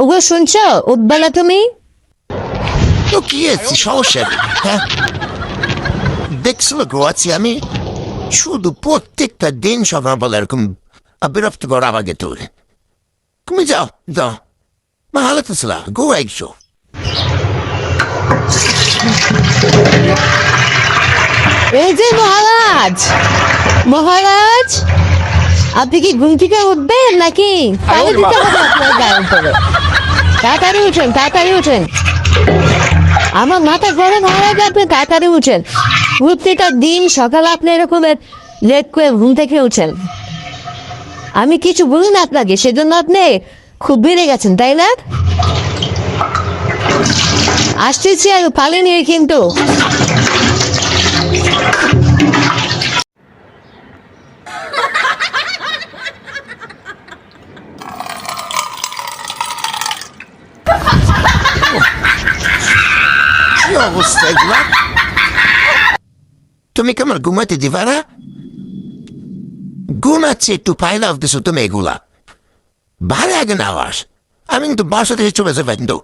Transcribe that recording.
ওগুলো শুনছো উদ্বেলা তুমি? তো কি আছে সমস্যা নেই, হ্যাঁ দেখছিল গো আছি আমি শুধু প্রত্যেকটা দিন সকালবেলা এরকম বিরক্ত করা আমাকে তোর তুমি যাও যাও মা হালাতে ছিল গো একশো এই যে মহারাজ, মহারাজ আপনি কি ঘুম থেকে উঠবেন নাকি পানি দিতে হবে আপনার গায়ের উপরে? তাড়াতাড়ি উঠেন, তাড়াতাড়ি উঠেন, আমার মাথা গরম হয়ে গেছে, আপনি তাড়াতাড়ি উঠেন। প্রত্যেকটা দিন সকালে আপনি এরকম লেট করে ঘুম থেকে উঠেন, আমি কিছু বলি না আপনাকে, সেজন্য আপনি খুব বেড়ে গেছেন তাই না? আসতেছি আর পালেনি কিন্তু। কি অবস্থা এগুলা তুমি কেমন ঘুমাতে দিবা না ঘুমাচ্ছে একটু পাইলা দিছো তুমি এগুলা ভালো আগে না আওয়াজ আমি কিন্তু বাসা থেকে চলে যাবেন তো